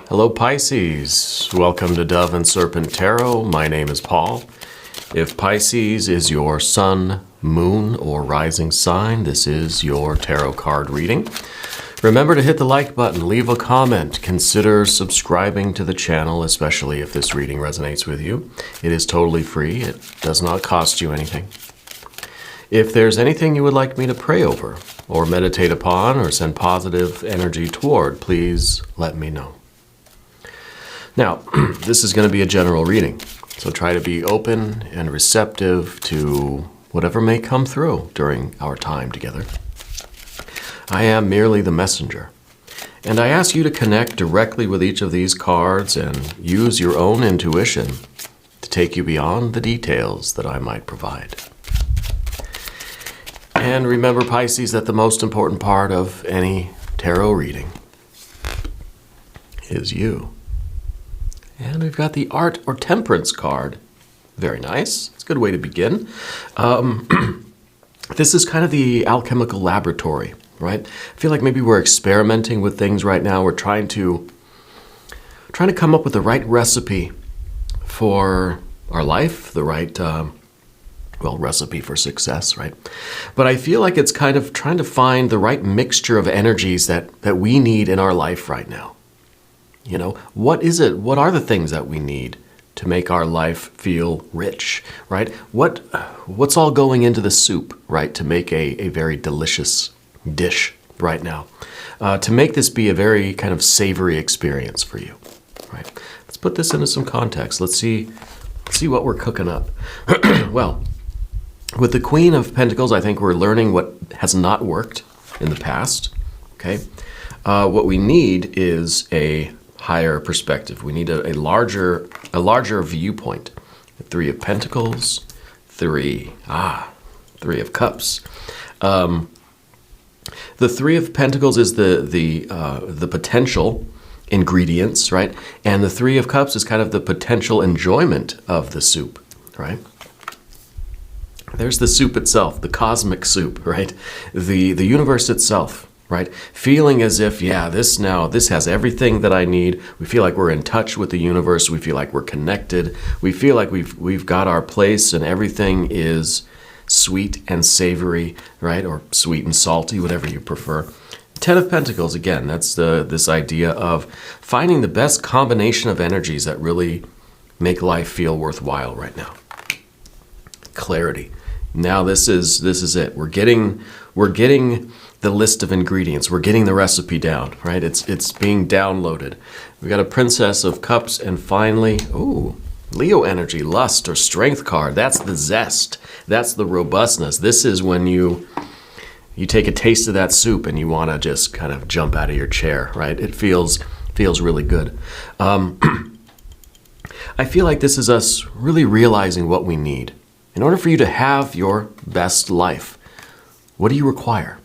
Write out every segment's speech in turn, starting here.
Hello Pisces, welcome to Dove and Serpent Tarot. My name is Paul. If Pisces is your sun, moon, or rising sign, this is your tarot card reading. Remember to hit the like button, leave a comment, consider subscribing to the channel, especially if this reading resonates with you. It is totally free, it does not cost you anything. If there's anything you would like me to pray over, or meditate upon, or send positive energy toward, please let me know. Now, this is going to be a general reading, so try to be open and receptive to whatever may come through during our time together. I am merely the messenger, and I ask you to connect directly with each of these cards and use your own intuition to take you beyond the details that I might provide. And remember, Pisces, that the most important part of any tarot reading is you. And we've got the Art or Temperance card. Very nice. It's a good way to begin. This is kind of the alchemical laboratory, right? I feel like maybe we're experimenting with things right now. We're trying to come up with the right recipe for our life, the right, recipe for success, right? But I feel like it's kind of trying to find the right mixture of energies that we need in our life right now. You know, what is it? What are the things that we need to make our life feel rich, right? What's all going into the soup, right, to make a very delicious dish right now? To make this be a very kind of savory experience for you, right? Let's put this into some context. Let's see what we're cooking up. Well, with the Queen of Pentacles, I think we're learning what has not worked in the past, okay? What we need is a higher perspective. We need a larger viewpoint. The Three of Pentacles, Three of Cups. The Three of Pentacles is the potential ingredients, right? And the Three of Cups is kind of the potential enjoyment of the soup, right? There's the soup itself, the cosmic soup, right? The universe itself, right? Feeling as if, this has everything that I need. We feel like we're in touch with the universe. We feel like we're connected. We feel like we've got our place and everything is sweet and savory, right? Or sweet and salty, whatever you prefer. Ten of Pentacles, again, that's this idea of finding the best combination of energies that really make life feel worthwhile right now. Clarity. Now this is it. We're getting the list of ingredients. We're getting the recipe down, right? It's being downloaded. We've got a Princess of Cups, and finally, Leo energy, lust or strength card. That's the zest. That's the robustness. This is when you take a taste of that soup and you want to just kind of jump out of your chair, right? It feels really good. I feel like this is us really realizing what we need. In order for you to have your best life, what do you require?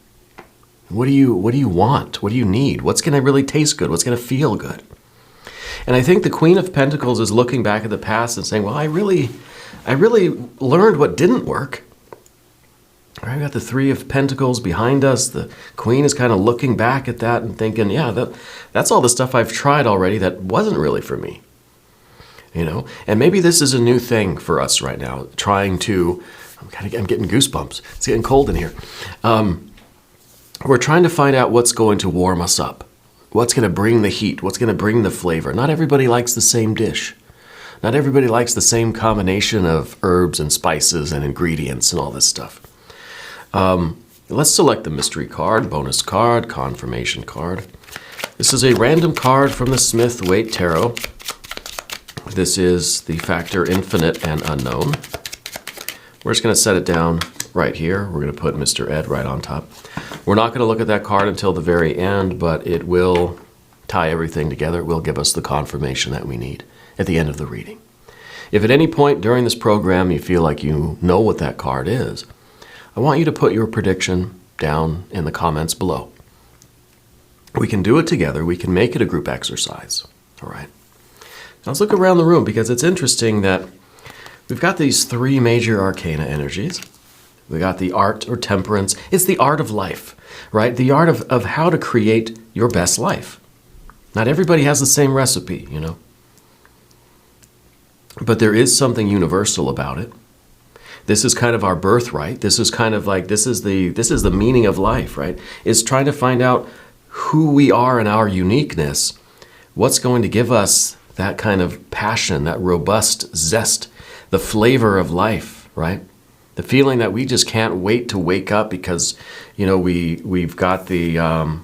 What do you want? What do you need? What's going to really taste good? What's going to feel good? And I think the Queen of Pentacles is looking back at the past and saying, well, I really learned what didn't work. I've got the Three of Pentacles behind us. The Queen is kind of looking back at that and thinking, that's all the stuff I've tried already that wasn't really for me. You know, and maybe this is a new thing for us right now, I'm getting goosebumps. It's getting cold in here. We're trying to find out what's going to warm us up. What's going to bring the heat? What's going to bring the flavor? Not everybody likes the same dish. Not everybody likes the same combination of herbs and spices and ingredients and all this stuff. Let's select the mystery card, bonus card, confirmation card. This is a random card from the Smith-Waite Tarot. This is the factor infinite and unknown. We're just going to set it down right here. We're going to put Mr. Ed right on top. We're not going to look at that card until the very end, but it will tie everything together. It will give us the confirmation that we need at the end of the reading. If at any point during this program you feel like you know what that card is, I want you to put your prediction down in the comments below. We can do it together. We can make it a group exercise. All right. Now let's look around the room, because it's interesting that we've got these three major arcana energies. We got the art or temperance. It's the art of life, right? The art of how to create your best life. Not everybody has the same recipe, you know. But there is something universal about it. This is kind of our birthright. This is kind of like, this is the meaning of life, right? Is trying to find out who we are and our uniqueness. What's going to give us that kind of passion, that robust zest, the flavor of life, right? The feeling that we just can't wait to wake up because, you know, we've got the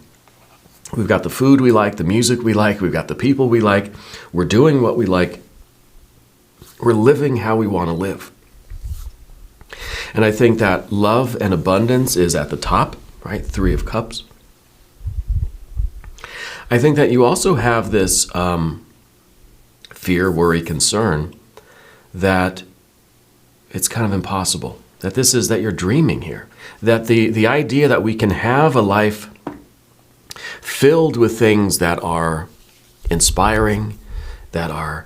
food we like, the music we like, we've got the people we like, we're doing what we like, we're living how we want to live. And I think that love and abundance is at the top, right? 3 of Cups. I think that you also have this fear, worry, concern that it's kind of impossible. That you're dreaming here. That the idea that we can have a life filled with things that are inspiring, that are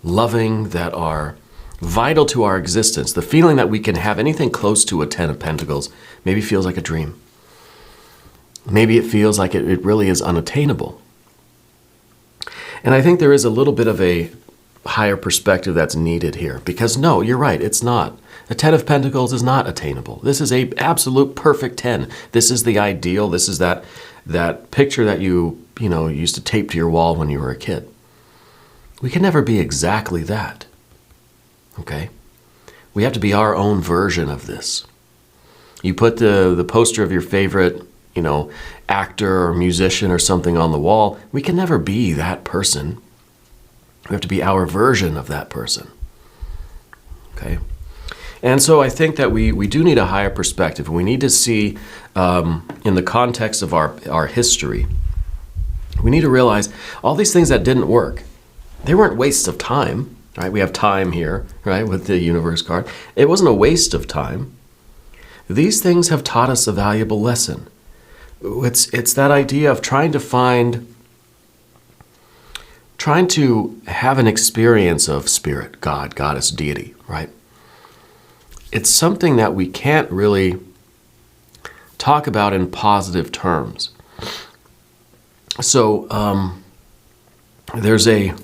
loving, that are vital to our existence. The feeling that we can have anything close to a 10 of Pentacles maybe feels like a dream. Maybe it feels like it really is unattainable. And I think there is a little bit of a higher perspective that's needed here. Because no, you're right, it's not. A 10 of Pentacles is not attainable. This is a absolute perfect 10. This is the ideal. This is that picture that you used to tape to your wall when you were a kid. We can never be exactly that. Okay? We have to be our own version of this. You put the poster of your favorite, actor or musician or something on the wall. We can never be that person. We have to be our version of that person. Okay? And so I think that we do need a higher perspective. We need to see, in the context of our history, we need to realize all these things that didn't work, they weren't wastes of time, right? We have time here, right, with the universe card. It wasn't a waste of time. These things have taught us a valuable lesson. It's that idea of trying to have an experience of spirit, God, goddess, deity, right? It's something that we can't really talk about in positive terms. So there's a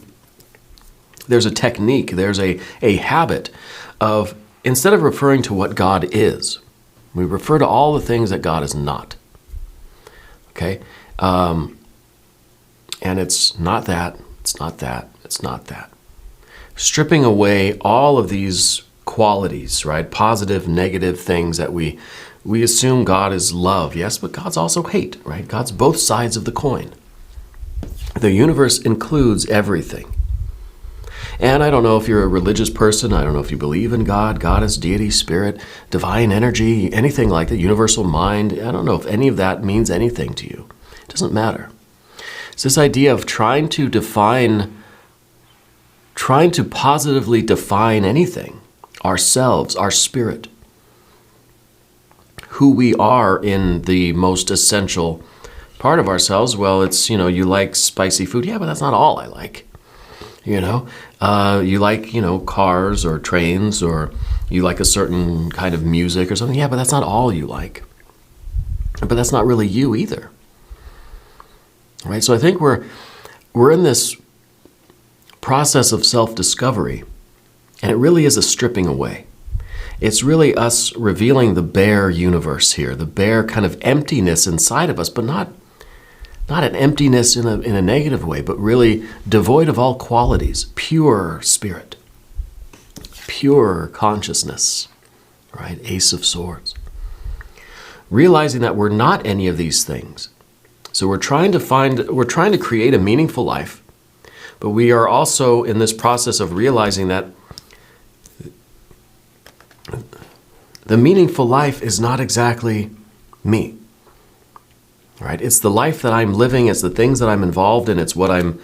technique, there's a habit of, instead of referring to what God is, we refer to all the things that God is not. Okay? And it's not that, it's not that, it's not that. Stripping away all of these qualities, right? Positive, negative things that we assume God is love, yes, but God's also hate, right? God's both sides of the coin. The universe includes everything. And I don't know if you're a religious person, I don't know if you believe in God, goddess, deity, spirit, divine energy, anything like that, universal mind. I don't know if any of that means anything to you. It doesn't matter. It's this idea of trying to positively define anything. Ourselves, our spirit, who we are in the most essential part of ourselves. Well, it's, you like spicy food. Yeah, but that's not all I like. You like, cars or trains, or you like a certain kind of music or something. Yeah, but that's not all you like. But that's not really you either. Right? So I think we're in this process of self-discovery. And it really is a stripping away. It's really us revealing the bare universe here, the bare kind of emptiness inside of us, but not an emptiness in a negative way, but really devoid of all qualities, pure spirit, pure consciousness, right? Ace of Swords. Realizing that we're not any of these things. So we're trying to create a meaningful life, but we are also in this process of realizing that the meaningful life is not exactly me, right? It's the life that I'm living. It's the things that I'm involved in. It's what I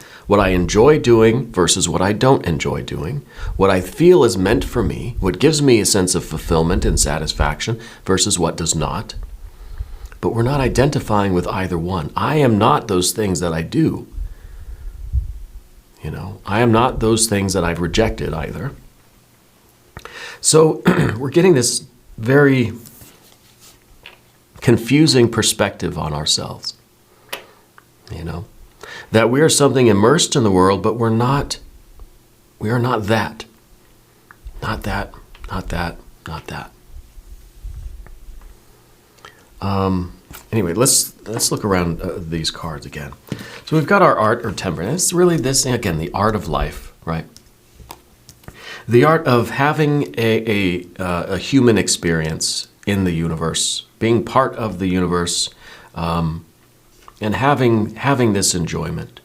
enjoy doing versus what I don't enjoy doing. What I feel is meant for me. What gives me a sense of fulfillment and satisfaction versus what does not. But we're not identifying with either one. I am not those things that I do. I am not those things that I've rejected either. So we're getting this very confusing perspective on ourselves. That we are something immersed in the world, but we are not that. Not that, not that, not that. Anyway, let's look around these cards again. So we've got our art or temperament. It's really this thing, again, the art of life, right? The art of having a human experience in the universe, being part of the universe, and having this enjoyment,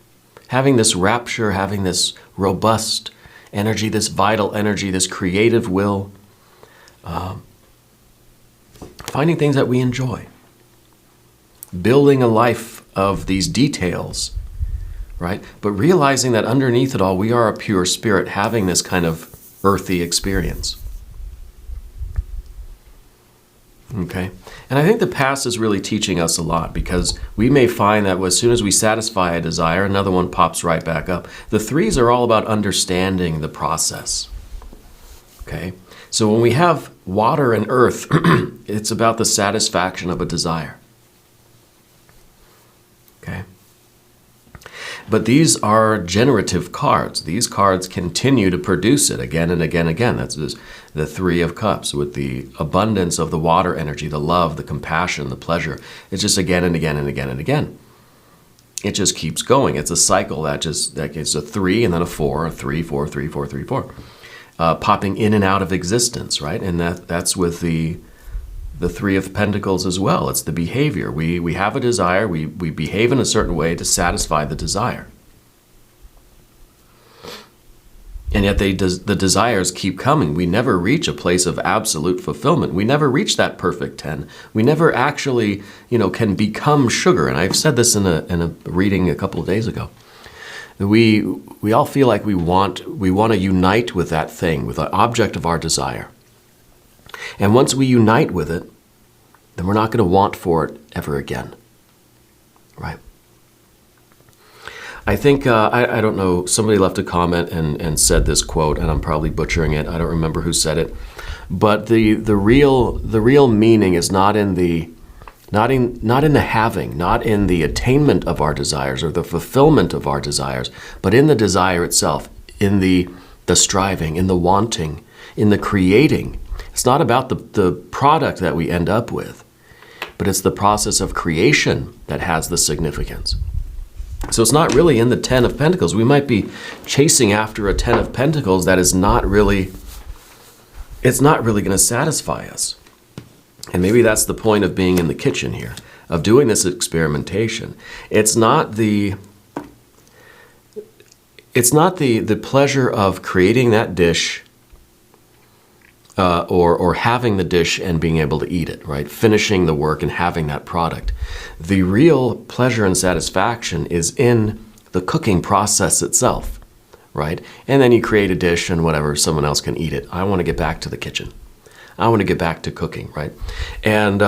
having this rapture, having this robust energy, this vital energy, this creative will, finding things that we enjoy, building a life of these details, right? But realizing that underneath it all, we are a pure spirit having this kind of earthy experience. Okay? And I think the past is really teaching us a lot, because we may find that as soon as we satisfy a desire, another one pops right back up. The threes are all about understanding the process. Okay? So when we have water and earth, it's about the satisfaction of a desire. Okay? But these are generative cards. These cards continue to produce it again and again and again. That's the Three of Cups with the abundance of the water energy, the love, the compassion, the pleasure. It's just again and again and again and again. It just keeps going. It's a cycle that gets a 3 and then a 4, a 3, 4, 3, 4, 3, 4. Popping in and out of existence, right? And that's with the Three of Pentacles as well. It's the behavior. We have a desire. We behave in a certain way to satisfy the desire. And yet the desires keep coming. We never reach a place of absolute fulfillment. We never reach that perfect 10. We never actually, can become sugar. And I've said this in a reading a couple of days ago. We all feel like we want to unite with that thing, with the object of our desire. And once we unite with it, then we're not going to want for it ever again, right? I think, I don't know, somebody left a comment and said this quote, and I'm probably butchering it. I don't remember who said it. But the real meaning is not in the having, not in the attainment of our desires or the fulfillment of our desires, but in the desire itself, in the striving, in the wanting, in the creating. It's not about the product that we end up with, but it's the process of creation that has the significance. So it's not really in the 10 of Pentacles. We might be chasing after a 10 of Pentacles that is not really going to satisfy us. And maybe that's the point of being in the kitchen here, of doing this experimentation. It's not the pleasure of creating that dish or having the dish and being able to eat it, right? Finishing the work and having that product. The real pleasure and satisfaction is in the cooking process itself, right? And then you create a dish and whatever, someone else can eat it. I want to get back to the kitchen. I want to get back to cooking, right? And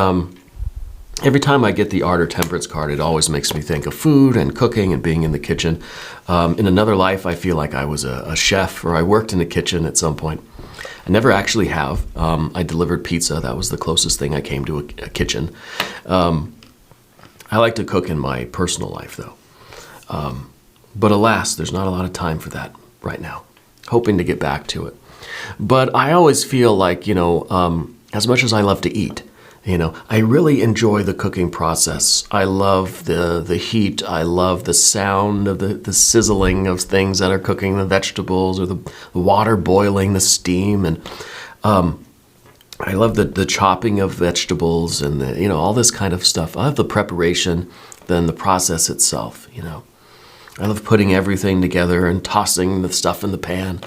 every time I get the Art or Temperance card, it always makes me think of food and cooking and being in the kitchen. In another life, I feel like I was a chef, or I worked in a kitchen at some point. I never actually have. I delivered pizza. That was the closest thing I came to a kitchen. I like to cook in my personal life, though. But alas, there's not a lot of time for that right now. Hoping to get back to it. But I always feel like, as much as I love to eat, I really enjoy the cooking process. I love the heat. I love the sound of the sizzling of things that are cooking, the vegetables or the water boiling, the steam. And I love the chopping of vegetables and all this kind of stuff. I love the preparation, then the process itself, I love putting everything together and tossing the stuff in the pan.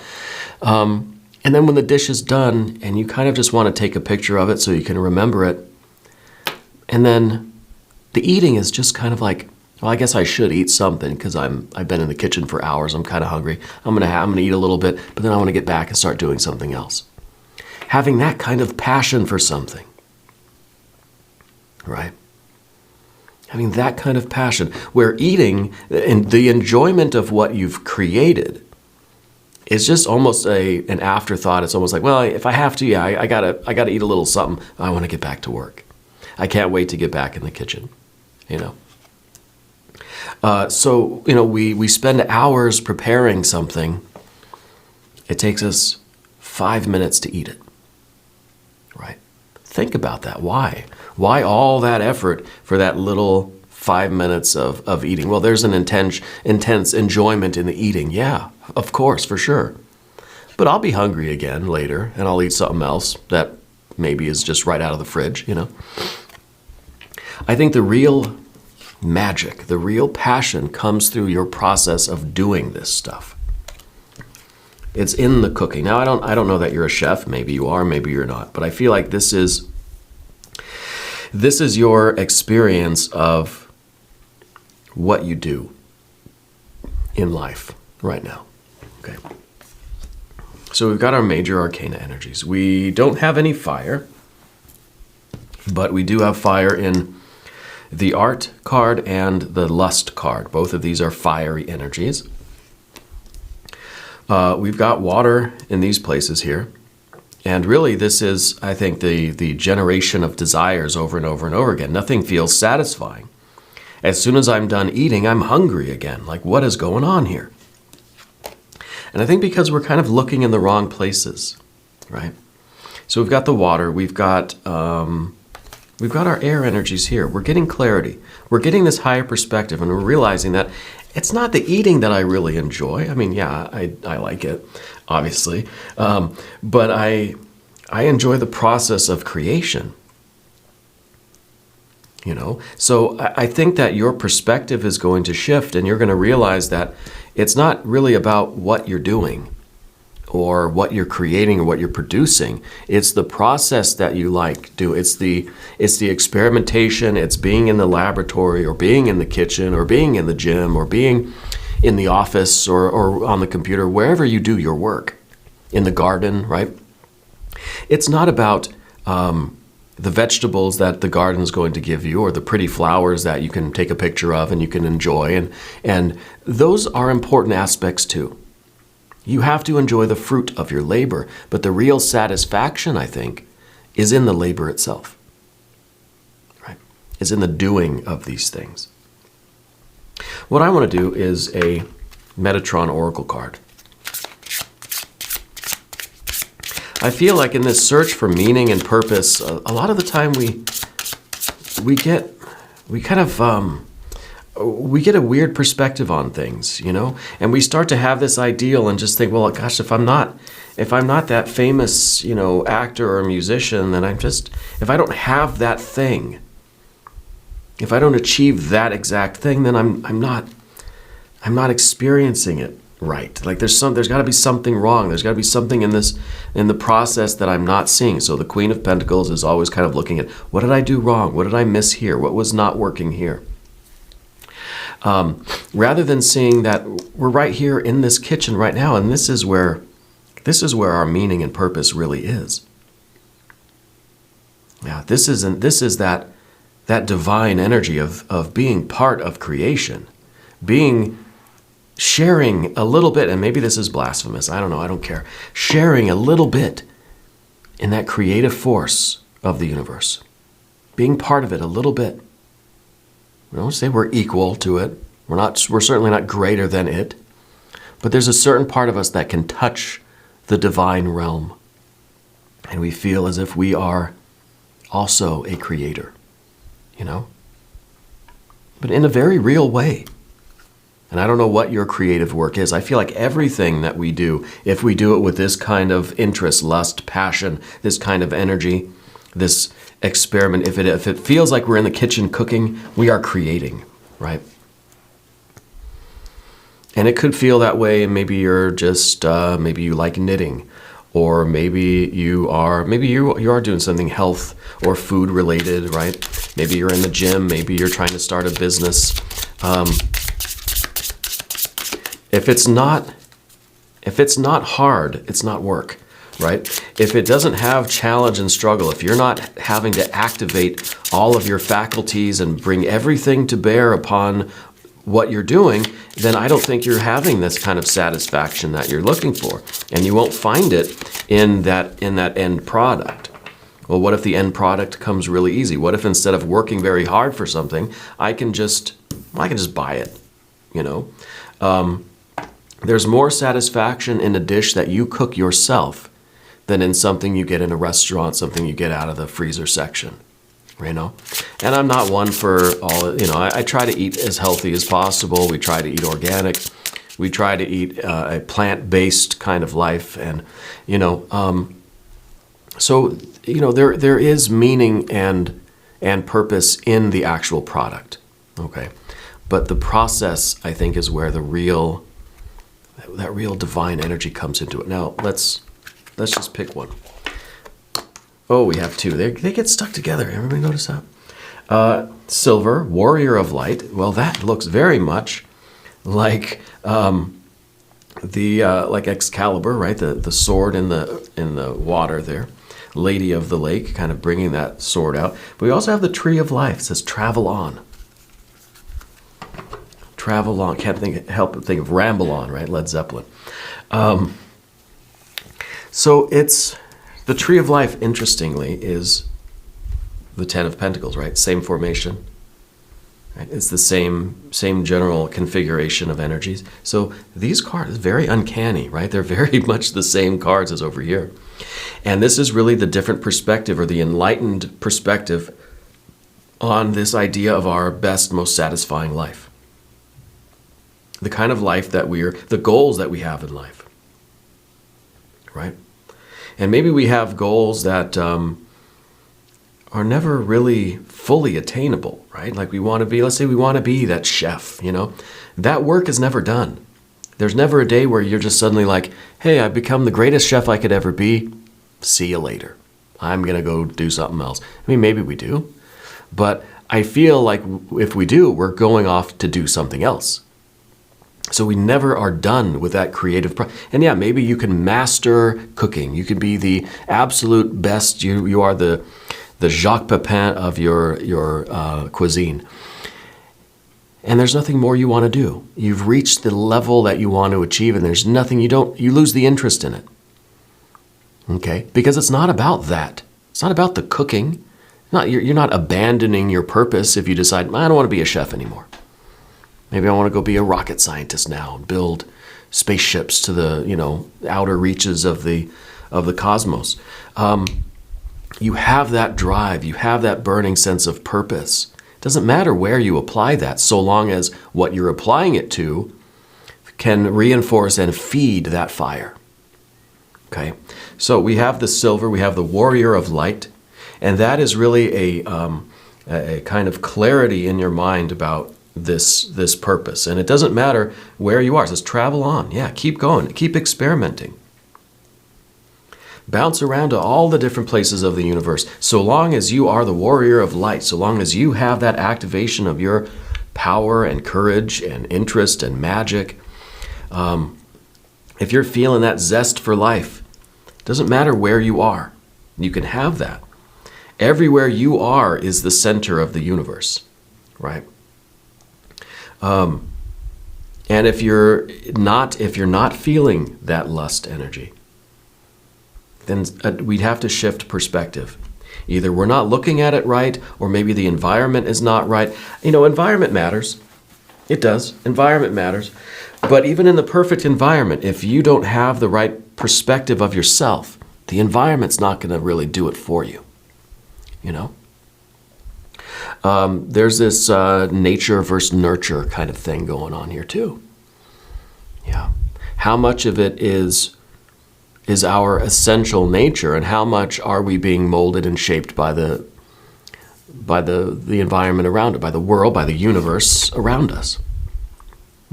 And then when the dish is done and you kind of just want to take a picture of it so you can remember it, and then the eating is just kind of like, well, I guess I should eat something because I've been in the kitchen for hours. I'm kind of hungry. I'm gonna eat a little bit, but then I want to get back and start doing something else. Having that kind of passion for something, right? Having that kind of passion where eating and the enjoyment of what you've created is just almost an afterthought. It's almost like, well, if I have to, yeah, I gotta eat a little something. I want to get back to work. I can't wait to get back in the kitchen, So, we spend hours preparing something. It takes us 5 minutes to eat it, right? Think about that. Why? Why all that effort for that little 5 minutes of eating? Well, there's an intense enjoyment in the eating. Yeah, of course, for sure. But I'll be hungry again later, and I'll eat something else that maybe is just right out of the fridge, I think the real magic, the real passion comes through your process of doing this stuff. It's in the cooking. Now, I don't know that you're a chef. Maybe you are, maybe you're not. But I feel like this is your experience of what you do in life right now. Okay. So we've got our major arcana energies. We don't have any fire, but we do have fire in the art card and the lust card. Both of these are fiery energies. We've got water in these places here. And really, this is, I think, the generation of desires over and over and over again. Nothing feels satisfying. As soon as I'm done eating, I'm hungry again. Like, what is going on here? And I think because we're kind of looking in the wrong places, right? So we've got the water. We've got our air energies here. We're getting clarity. We're getting this higher perspective, and we're realizing that it's not the eating that I really enjoy. I mean, yeah, I like it, obviously. But I enjoy the process of creation. So I think that your perspective is going to shift, and you're going to realize that it's not really about what you're doing or what you're creating or what you're producing. It's the process that you do. It's the experimentation. It's being in the laboratory or being in the kitchen or being in the gym or being in the office or on the computer, wherever you do your work, in the garden, right? It's not about the vegetables that the garden's going to give you or the pretty flowers that you can take a picture of and you can enjoy. And those are important aspects too. You have to enjoy the fruit of your labor, but the real satisfaction, I think, is in the labor itself, right? Is in the doing of these things. What I want to do is a Metatron Oracle card. I feel like in this search for meaning and purpose, a lot of the time we get a weird perspective on things, and we start to have this ideal and just think, well, gosh, if I'm not that famous, actor or musician, then if I don't have that thing, if I don't achieve that exact thing, then I'm not experiencing it right. Like there's got to be something wrong. There's got to be something in the process that I'm not seeing. So the Queen of Pentacles is always kind of looking at, what did I do wrong? What did I miss here? What was not working here? Rather than seeing that we're right here in this kitchen right now, and this is where our meaning and purpose really is. Yeah, this is that divine energy of being part of creation, sharing a little bit, and maybe this is blasphemous, I don't know, I don't care, sharing a little bit in that creative force of the universe, being part of it a little bit. We don't say we're equal to it. We're certainly not greater than it. But there's a certain part of us that can touch the divine realm. And we feel as if we are also a creator, But in a very real way. And I don't know what your creative work is. I feel like everything that we do, if we do it with this kind of interest, lust, passion, this kind of energy, this experiment, if it feels like we're in the kitchen cooking, we are creating, right? And it could feel that way, and maybe you're just maybe you like knitting, or maybe you are doing something health or food related, right? Maybe you're in the gym, maybe you're trying to start a business. If it's not hard, it's not work. Right? If it doesn't have challenge and struggle, if you're not having to activate all of your faculties and bring everything to bear upon what you're doing, then I don't think you're having this kind of satisfaction that you're looking for. And you won't find it in that end product Well, what if the end product comes really easy? What if instead of working very hard for something, I can just buy it, you know? There's more satisfaction in a dish that you cook yourself than in something you get in a restaurant, something you get out of the freezer section, you know? And I'm not one for all, you know, I try to eat as healthy as possible. We try to eat organic. We try to eat a plant-based kind of life. And, you know, so, you know, there is meaning and purpose in the actual product, okay? But the process, I think, is where that real divine energy comes into it. Now, let's just pick one. Oh, we have two. They get stuck together. Everybody notice that? Silver, warrior of light. Well, that looks very much like like Excalibur, right? The sword in the water there. Lady of the Lake, kind of bringing that sword out. But we also have the tree of life. It says travel on. Travel on. Can't help but think of Ramble On, right? Led Zeppelin. So it's the tree of life, interestingly, is the Ten of Pentacles, right? Same formation. Right? It's the same general configuration of energies. So these cards, very uncanny, right? They're very much the same cards as over here. And this is really the different perspective, or the enlightened perspective, on this idea of our best, most satisfying life. The kind of life that the goals that we have in life, right? And maybe we have goals that are never really fully attainable, right? Like let's say we want to be that chef, you know? That work is never done. There's never a day where you're just suddenly like, hey, I've become the greatest chef I could ever be. See you later. I'm going to go do something else. I mean, maybe we do. But I feel like if we do, we're going off to do something else. So we never are done with that creative and yeah, maybe you can master cooking. You can be the absolute best. You are the Jacques Pepin of your cuisine. And there's nothing more you want to do. You've reached the level that you want to achieve, and there's nothing you lose the interest in it. Okay? Because it's not about that. It's not about the cooking. You're not abandoning your purpose if you decide, I don't want to be a chef anymore. Maybe I want to go be a rocket scientist now and build spaceships to the, you know, outer reaches of the cosmos. You have that drive. You have that burning sense of purpose. It doesn't matter where you apply that, so long as what you're applying it to can reinforce and feed that fire. Okay? So we have the silver, we have the warrior of light, and that is really a kind of clarity in your mind about this purpose. And it doesn't matter where you are. It says travel on. Yeah, keep going. Keep experimenting. Bounce around to all the different places of the universe. So long as you are the warrior of light, so long as you have that activation of your power and courage and interest and magic, if you're feeling that zest for life, it doesn't matter where you are. You can have that. Everywhere you are is the center of the universe, right? And if you're not feeling that lust energy, then we'd have to shift perspective. Either we're not looking at it right, or maybe the environment is not right. You know, environment matters. It does. Environment matters. But even in the perfect environment, if you don't have the right perspective of yourself, the environment's not going to really do it for you. You know? There's this nature versus nurture kind of thing going on here too. Yeah. How much of it is our essential nature, and how much are we being molded and shaped by the environment around it, by the world, by the universe around us?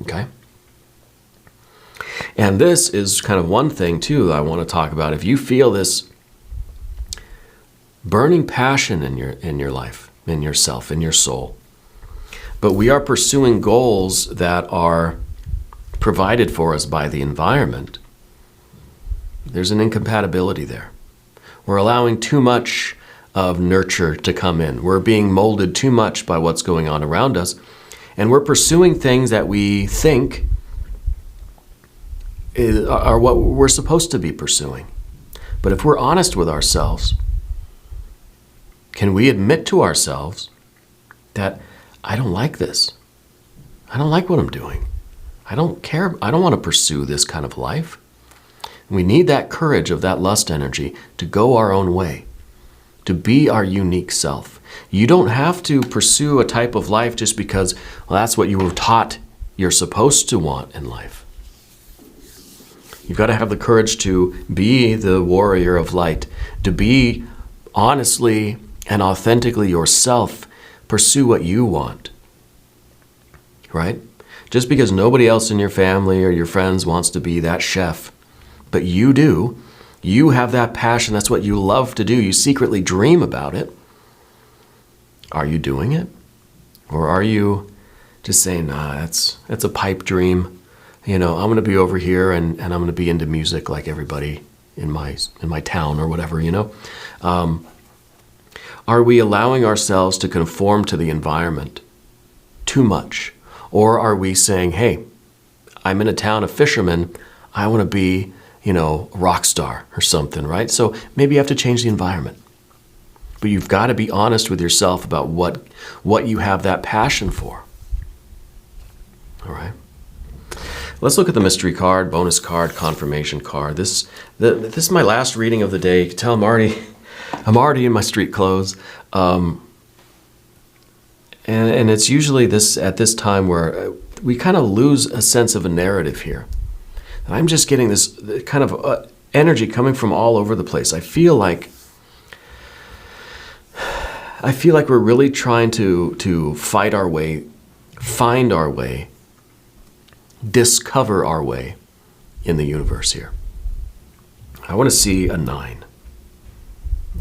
Okay? And this is kind of one thing too I want to talk about. If you feel this burning passion in your life, in yourself, in your soul, but we are pursuing goals that are provided for us by the environment, there's an incompatibility there. We're allowing too much of nurture to come in. We're being molded too much by what's going on around us, and we're pursuing things that we think are what we're supposed to be pursuing. But if we're honest with ourselves, Can we admit to ourselves that I don't like this? I don't like what I'm doing. I don't care. I don't want to pursue this kind of life. We need that courage of that lust energy to go our own way, to be our unique self. You don't have to pursue a type of life just because, well, that's what you were taught you're supposed to want in life. You've got to have the courage to be the warrior of light, to be honestly and authentically yourself, pursue what you want, right? Just because nobody else in your family or your friends wants to be that chef, but you do, you have that passion, that's what you love to do, you secretly dream about it. Are you doing it? Or are you just saying, nah, that's a pipe dream. I'm going to be over here and I'm going to be into music like everybody in my town or whatever, Are we allowing ourselves to conform to the environment too much? Or are we saying, hey, I'm in a town of fishermen, I want to be, a rock star or something, right? So maybe you have to change the environment. But you've got to be honest with yourself about what you have that passion for. All right. Let's look at the mystery card, bonus card, confirmation card. This is my last reading of the day. You can tell I'm already in my street clothes. And it's usually at this time where we kind of lose a sense of a narrative here. And I'm just getting this kind of energy coming from all over the place. I feel like we're really trying to fight our way, find our way, discover our way in the universe here. I want to see a 9.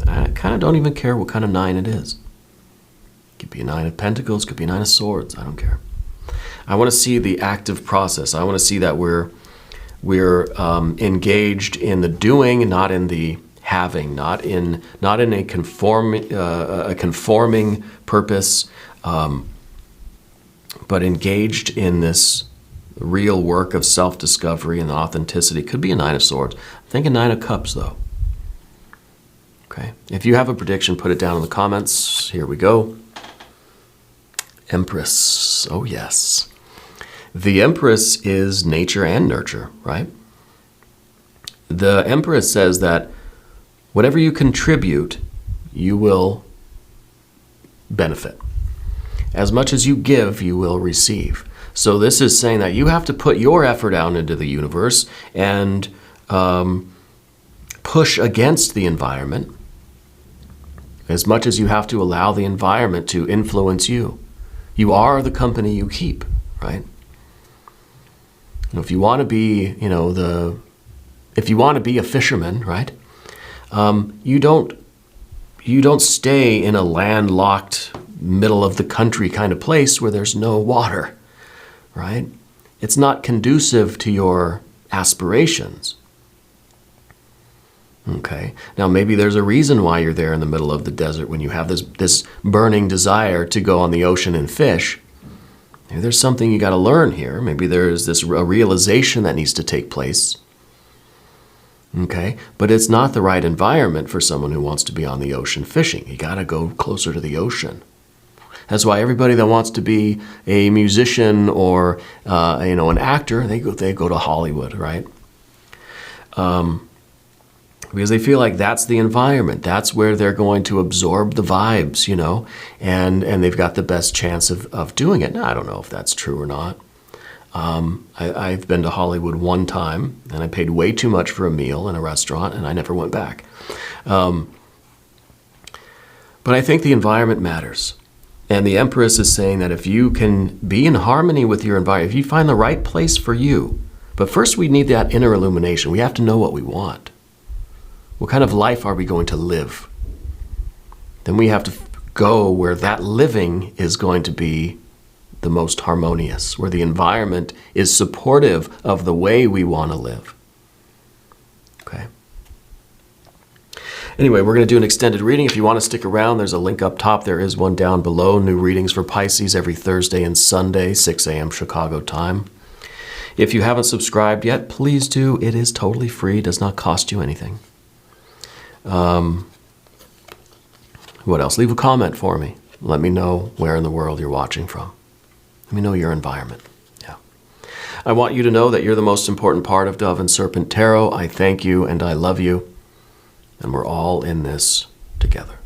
I kind of don't even care what kind of 9 it is. It could be a 9 of Pentacles, could be a 9 of Swords, I don't care. I want to see the active process. I want to see that we're engaged in the doing, not in the having, not in a conforming purpose, but engaged in this real work of self-discovery and authenticity. Could be a 9 of Swords. I'm thinking 9 of Cups, though. Okay. If you have a prediction, put it down in the comments. Here we go. Empress. Oh, yes. The Empress is nature and nurture, right? The Empress says that whatever you contribute, you will benefit. As much as you give, you will receive. So this is saying that you have to put your effort out into the universe and push against the environment as much as you have to allow the environment to influence you. You are the company you keep, right? If you want to be, if you want to be a fisherman, right? You don't stay in a landlocked, middle of the country kind of place where there's no water, right? It's not conducive to your aspirations. Okay. Now maybe there's a reason why you're there in the middle of the desert when you have this burning desire to go on the ocean and fish. Maybe there's something you got to learn here. Maybe there's a realization that needs to take place. Okay, but it's not the right environment for someone who wants to be on the ocean fishing. You got to go closer to the ocean. That's why everybody that wants to be a musician or an actor, they go to Hollywood, right? Because they feel like that's the environment. That's where they're going to absorb the vibes, and they've got the best chance of doing it. Now, I don't know if that's true or not. I've been to Hollywood one time, and I paid way too much for a meal in a restaurant, and I never went back. But I think the environment matters. And the Empress is saying that if you can be in harmony with your environment, if you find the right place for you, but first we need that inner illumination. We have to know what we want. What kind of life are we going to live? Then we have to go where that living is going to be the most harmonious, where the environment is supportive of the way we want to live. Okay. Anyway, we're going to do an extended reading. If you want to stick around, there's a link up top. There is one down below. New readings for Pisces every Thursday and Sunday, 6 a.m. Chicago time. If you haven't subscribed yet, please do. It is totally free. Does not cost you anything. What else? Leave a comment for me. Let me know where in the world you're watching from. Let me know your environment. Yeah. I want you to know that you're the most important part of Dove and Serpent Tarot. I thank you and I love you. And we're all in this together.